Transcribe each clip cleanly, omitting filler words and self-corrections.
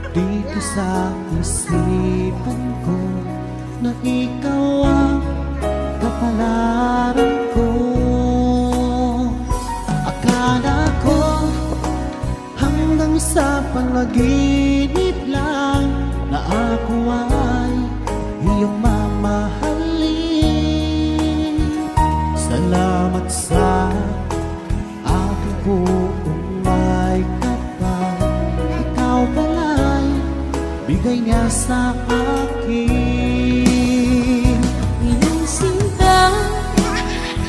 Dito sa isipan ko na ikaw ang kapalaran ko. Akala ko hanggang sa panaginip lang na ako ay iyong mamahalin. Salamat sa aking buong may kapal, ikaw pala'y bigay niya sa akin. Iyong sinta,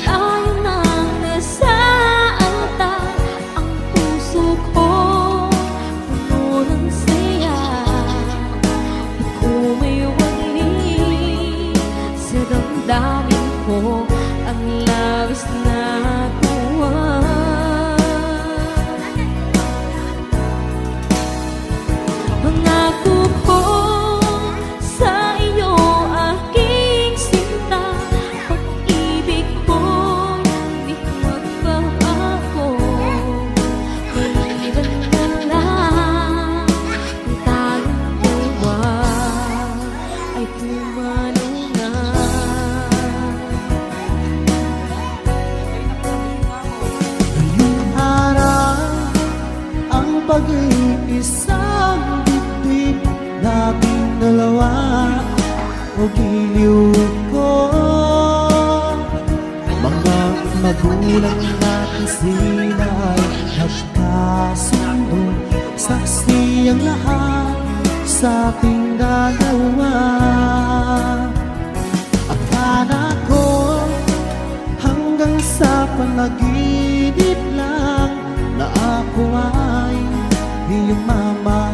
tayo nang nasaalta. Ang puso ko puno ng saya. Di ko may wali sa damdamin ko ang labis na tuwa. Pangako ko sa iyo, aking sinta, pag-ibig ko'y di magbabago. Maliban na lang kung tayong dalawa ay pumanaw na. Ngayong araw ang pag-iisang dibdib, labing dalawa o giliw ko. Mga magulang natin sila ay nagkasundo, saksi ang lahat sa ating dalawa. Akala ko hanggang sa panaginip lang na ako ay iyong mama.